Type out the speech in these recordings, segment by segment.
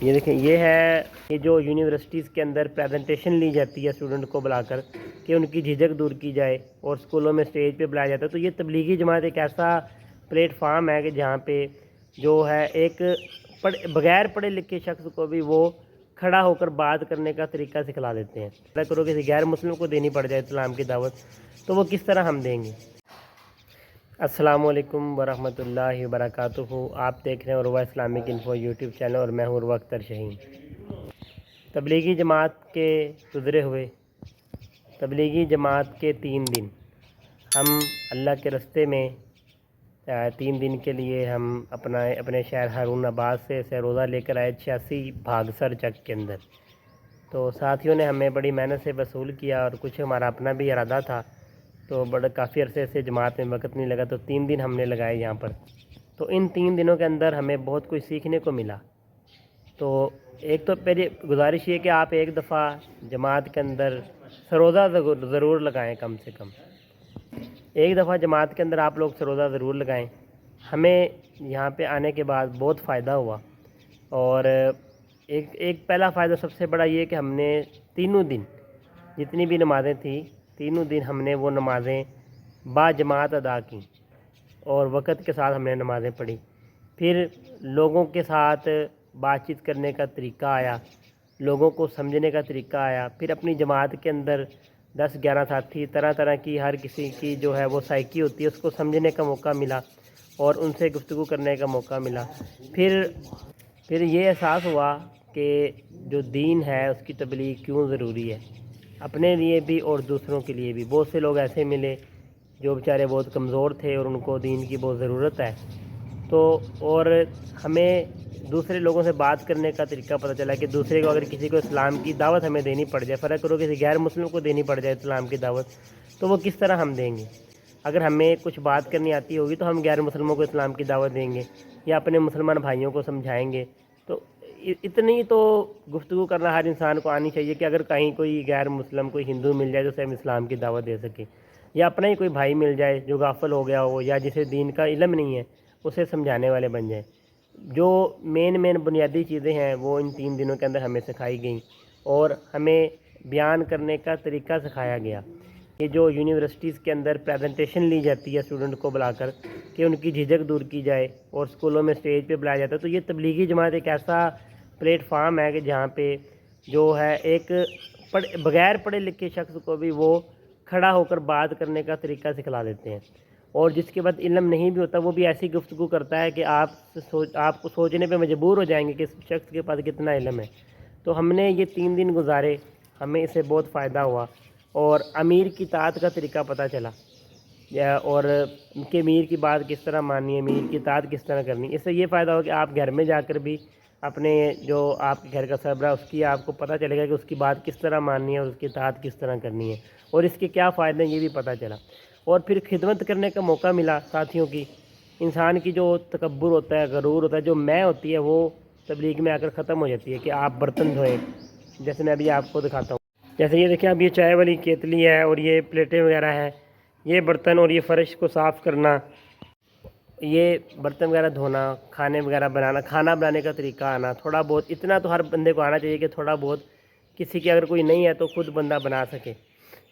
یہ دیکھیں، یہ جو یونیورسٹیز کے اندر پریزنٹیشن لی جاتی ہے اسٹوڈنٹ کو بلا کر کہ ان کی جھجک دور کی جائے اور اسکولوں میں اسٹیج پہ بلایا جاتا ہے، تو یہ تبلیغی جماعت ایک ایسا پلیٹ فارم ہے کہ جہاں پہ جو ہے ایک بغیر پڑھے لکھے شخص کو بھی وہ کھڑا ہو کر بات کرنے کا طریقہ سکھلا دیتے ہیں۔ اگر کرو کسی غیر مسلم کو دینی پڑ جائے اسلام کی دعوت تو وہ کس طرح ہم دیں گے۔ السلام علیکم ورحمۃ اللہ وبرکاتہ۔ آپ دیکھ رہے ہیں عروہ اسلامک انفو یوٹیوب چینل اور میں ہوں عروہ اختر شہین۔ تبلیغی جماعت کے گزرے ہوئے تبلیغی جماعت کے 3 دن ہم اللہ کے رستے میں 3 دن کے لیے ہم اپنے شہر ہارون آباد سے روزہ لے کر آئے 86 بھاگسر چک کے اندر۔ تو ساتھیوں نے ہمیں بڑی محنت سے وصول کیا اور کچھ ہمارا اپنا بھی ارادہ تھا، تو کافی عرصے سے جماعت میں وقت نہیں لگا، تو 3 دن ہم نے لگائے یہاں پر۔ تو ان 3 دنوں کے اندر ہمیں بہت کچھ سیکھنے کو ملا۔ تو ایک تو پہلی گزارش یہ کہ آپ ایک دفعہ جماعت کے اندر سروزہ ضرور لگائیں، کم سے کم ایک دفعہ جماعت کے اندر آپ لوگ سروزہ ضرور لگائیں۔ ہمیں یہاں پہ آنے کے بعد بہت فائدہ ہوا، اور ایک پہلا فائدہ سب سے بڑا یہ کہ ہم نے تینوں دن جتنی بھی نمازیں تھیں، تینوں دن ہم نے وہ نمازیں با جماعت ادا کیں اور وقت کے ساتھ ہم نے نمازیں پڑھی۔ پھر لوگوں کے ساتھ بات چیت کرنے کا طریقہ آیا، لوگوں کو سمجھنے کا طریقہ آیا۔ پھر اپنی جماعت کے اندر 10-11 ساتھی طرح طرح کی ہر کسی کی جو ہے وہ سائیکی ہوتی ہے، اس کو سمجھنے کا موقع ملا اور ان سے گفتگو کرنے کا موقع ملا۔ پھر یہ احساس ہوا کہ جو دین ہے اس کی تبلیغ کیوں ضروری ہے، اپنے لیے بھی اور دوسروں کے لیے بھی۔ بہت سے لوگ ایسے ملے جو بیچارے بہت کمزور تھے اور ان کو دین کی بہت ضرورت ہے، تو اور ہمیں دوسرے لوگوں سے بات کرنے کا طریقہ پتہ چلا کہ دوسرے کو اگر کسی کو اسلام کی دعوت ہمیں دینی پڑ جائے، فرض کرو کسی غیر مسلم کو دینی پڑ جائے اسلام کی دعوت، تو وہ کس طرح ہم دیں گے۔ اگر ہمیں کچھ بات کرنی آتی ہوگی تو ہم غیر مسلموں کو اسلام کی دعوت دیں گے یا اپنے مسلمان بھائیوں کو سمجھائیں گے۔ تو اتنی تو گفتگو کرنا ہر انسان کو آنی چاہیے کہ اگر کہیں کوئی غیر مسلم کوئی ہندو مل جائے تو اسے ہم اسلام کی دعوت دے سکیں، یا اپنا ہی کوئی بھائی مل جائے جو غافل ہو گیا ہو یا جسے دین کا علم نہیں ہے، اسے سمجھانے والے بن جائیں۔ جو مین بنیادی چیزیں ہیں وہ ان 3 دنوں کے اندر ہمیں سکھائی گئیں اور ہمیں بیان کرنے کا طریقہ سکھایا گیا۔ یہ جو یونیورسٹیز کے اندر پریزنٹیشن لی جاتی ہے اسٹوڈنٹ کو بلا کر کہ ان کی جھجک دور کی جائے اور اسکولوں میں اسٹیج پہ بلایا جاتا ہے، تو یہ تبلیغی جماعت ایک ایسا پلیٹ فارم ہے کہ جہاں پہ جو ہے ایک بغیر پڑھے لکھے شخص کو بھی وہ کھڑا ہو کر بات کرنے کا طریقہ سکھلا دیتے ہیں، اور جس کے بعد علم نہیں بھی ہوتا وہ بھی ایسی گفتگو کرتا ہے کہ آپ کو سوچنے پہ مجبور ہو جائیں گے کہ اس شخص کے پاس کتنا علم ہے۔ تو ہم نے یہ 3 دن گزارے، ہمیں اس سے بہت فائدہ ہوا اور امیر کی اطاعت کا طریقہ پتہ چلا، اور کہ امیر کی بات کس طرح ماننی ہے، امیر کی اطاعت کس طرح کرنی ہے۔ اس سے یہ فائدہ ہو کہ آپ گھر میں جا کر بھی اپنے جو آپ کے گھر کا سربراہ اس کی آپ کو پتہ چلے گا کہ اس کی بات کس طرح ماننی ہے اور اس کی اطاعت کس طرح کرنی ہے، اور اس کے کیا فائدے ہیں یہ بھی پتہ چلا۔ اور پھر خدمت کرنے کا موقع ملا ساتھیوں کی۔ انسان کی جو تکبر ہوتا ہے، غرور ہوتا ہے، جو میں ہوتی ہے، وہ تبلیغ میں آ کر ختم ہو جاتی ہے کہ آپ برتن دھوئیں، جیسے میں ابھی آپ کو دکھاتا ہوں۔ جیسے یہ دیکھیں، اب یہ چائے والی کیتلی ہے اور یہ پلیٹیں وغیرہ ہیں، یہ برتن اور یہ فرش کو صاف کرنا، یہ برتن وغیرہ دھونا، کھانے وغیرہ بنانا، کھانا بنانے کا طریقہ آنا، تھوڑا بہت اتنا تو ہر بندے کو آنا چاہیے کہ تھوڑا بہت کسی کی اگر کوئی نہیں ہے تو خود بندہ بنا سکے،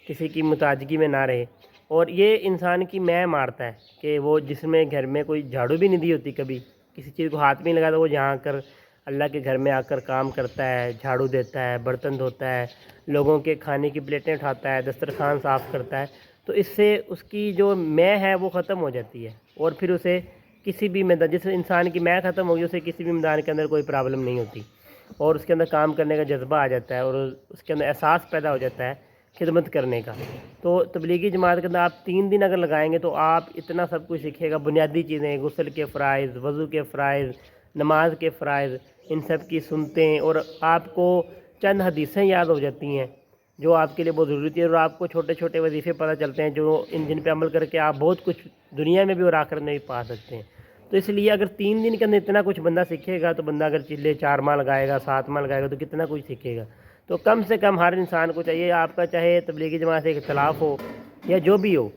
کسی کی محتاجگی میں نہ رہے۔ اور یہ انسان کی میں مارتا ہے کہ وہ جس میں گھر میں کوئی جھاڑو بھی نہیں دی ہوتی، کبھی کسی چیز کو ہاتھ بھی نہیں لگا تو وہ جہاں کر اللہ کے گھر میں آ کر کام کرتا ہے، جھاڑو دیتا ہے، برتن دھوتا ہے، لوگوں کے کھانے کی پلیٹیں اٹھاتا ہے، دسترخوان صاف کرتا ہے، تو اس سے اس کی جو میں ہے وہ ختم ہو جاتی ہے، اور پھر اسے کسی بھی میدان، جس انسان کی میں ختم ہوگی اسے کسی بھی میدان کے اندر کوئی پرابلم نہیں ہوتی، اور اس کے اندر کام کرنے کا جذبہ آ جاتا ہے اور اس کے اندر احساس پیدا ہو جاتا ہے خدمت کرنے کا۔ تو تبلیغی جماعت کے اندر آپ 3 دن اگر لگائیں گے تو آپ اتنا سب کچھ سیکھے گا، بنیادی چیزیں، غسل کے فرائض، وضو کے فرائض، نماز کے فرائض، ان سب کی سنتیں، اور آپ کو چند حدیثیں یاد ہو جاتی ہیں جو آپ کے لیے بہت ضروری تھی، اور آپ کو چھوٹے چھوٹے وظیفے پتہ چلتے ہیں جو جن پہ عمل کر کے آپ بہت کچھ دنیا میں بھی اور آخرت میں بھی پا سکتے ہیں۔ تو اس لیے اگر 3 دن کے اندر اتنا کچھ بندہ سیکھے گا تو بندہ اگر چلے 4 ماہ لگائے گا، 7 ماہ لگائے گا تو کتنا کچھ سیکھے گا۔ تو کم سے کم ہر انسان کو چاہیے، آپ کا چاہے تبلیغی جماعت سے اختلاف ہو یا جو بھی ہو،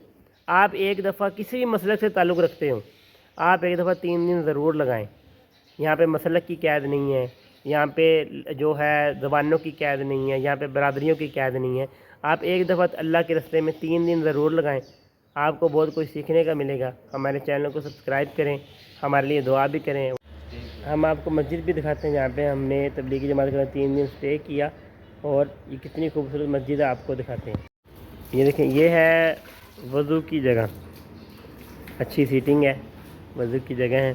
آپ ایک دفعہ کسی بھی مسلک سے تعلق رکھتے ہو، آپ ایک دفعہ 3 دن ضرور لگائیں۔ یہاں پہ مسلک کی قید نہیں ہے، یہاں پہ جو ہے زبانوں کی قید نہیں ہے، یہاں پہ برادریوں کی قید نہیں ہے۔ آپ ایک دفعہ اللہ کے راستے میں 3 دن ضرور لگائیں، آپ کو بہت کچھ سیکھنے کا ملے گا۔ ہمارے چینل کو سبسکرائب کریں، ہمارے لیے دعا بھی کریں۔ ہم آپ کو مسجد بھی دکھاتے ہیں جہاں پہ ہم نے تبلیغی جماعت کے 3 دن اسٹے کیا، اور یہ کتنی خوبصورت مسجد ہے آپ کو دکھاتے ہیں۔ یہ دیکھیں، یہ ہے وضو کی جگہ، اچھی سیٹنگ ہے، وضو کی جگہ ہے،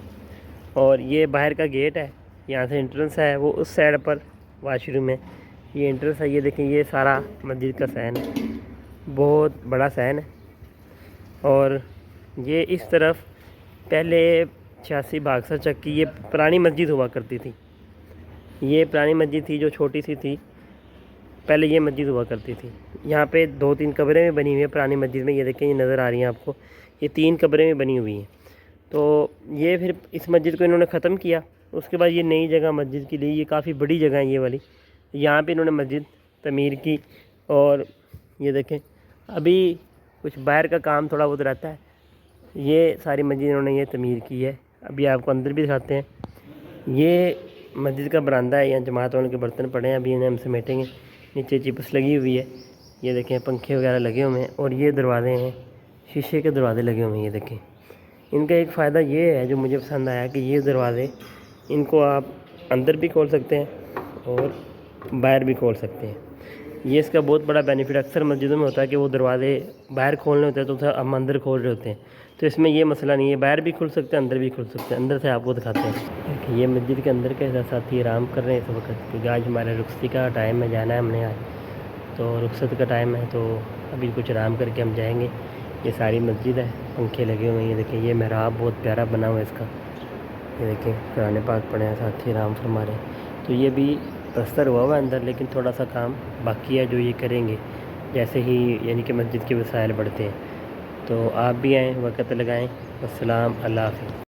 اور یہ باہر کا گیٹ ہے، یہاں سے انٹرنس ہے، وہ اس سائڈ پر واش روم ہے، یہ انٹرنس ہے۔ یہ دیکھیں، یہ سارا مسجد کا صحن ہے، بہت بڑا صحن ہے۔ اور یہ اس طرف پہلے 86 بھاگسر چک کی یہ پرانی مسجد ہوا کرتی تھی، یہ پرانی مسجد تھی جو چھوٹی سی تھی، پہلے یہ مسجد ہوا کرتی تھی۔ یہاں پہ 2-3 قبریں بھی بنی ہوئی ہیں پرانی مسجد میں، یہ دیکھیں، یہ نظر آ رہی ہیں آپ کو، یہ 3 قبریں بھی بنی ہوئی ہیں۔ تو یہ پھر اس مسجد کو انہوں نے ختم کیا، اس کے بعد یہ نئی جگہ مسجد کی لی، یہ کافی بڑی جگہ ہے یہ والی، یہاں پہ انہوں نے مسجد تعمیر کی۔ اور یہ دیکھیں، ابھی کچھ باہر کا کام تھوڑا بہت رہتا ہے، یہ ساری مسجد انہوں نے یہ تعمیر کی ہے۔ ابھی آپ کو اندر بھی دکھاتے ہیں، یہ مسجد کا برآمدہ ہے، یہاں جماعت والوں کے برتن پڑے ہیں، ابھی انہیں ہم سمیٹیں گے۔ نیچے چپس لگی ہوئی ہے، یہ دیکھیں، پنکھے وغیرہ لگے ہوئے ہیں، اور یہ دروازے ہیں، شیشے کے دروازے لگے ہوئے ہیں، یہ دیکھیں۔ ان کا ایک فائدہ یہ ہے جو مجھے پسند آیا کہ یہ دروازے، ان کو آپ اندر بھی کھول سکتے ہیں اور باہر بھی کھول سکتے ہیں۔ یہ اس کا بہت بڑا بینیفٹ اکثر مسجدوں میں ہوتا ہے کہ وہ دروازے باہر کھولنے ہوتے ہیں تو ہم اندر کھول رہے ہوتے ہیں، تو اس میں یہ مسئلہ نہیں ہے، باہر بھی کھل سکتے ہیں، اندر بھی کھل سکتے ہیں۔ اندر سے آپ کو دکھاتے ہیں، یہ مسجد کے اندر کے ساتھی آرام کر رہے ہیں اس وقت، کیونکہ آج ہمارے رخصتی کا ٹائم ہے، جانا ہے ہم نے آج، تو رخصت کا ٹائم ہے، تو ابھی کچھ آرام کر کے ہم جائیں گے۔ یہ ساری مسجد ہے، پنکھے لگے ہوئے ہیں، یہ دیکھیں، یہ محراب بہت پیارا بنا ہوا ہے اس کا، یہ دیکھیں، قرآن پاک پڑھے ہیں، ساتھی آرام فرما رہے ہیں۔ تو یہ بھی پلستر ہوا ہوا ہے اندر، لیکن تھوڑا سا کام باقی ہے جو یہ کریں گے جیسے ہی یعنی کہ مسجد کے وسائل بڑھتے ہیں۔ تو آپ بھی آئیں، وقت لگائیں۔ السلام، اللہ حافظ۔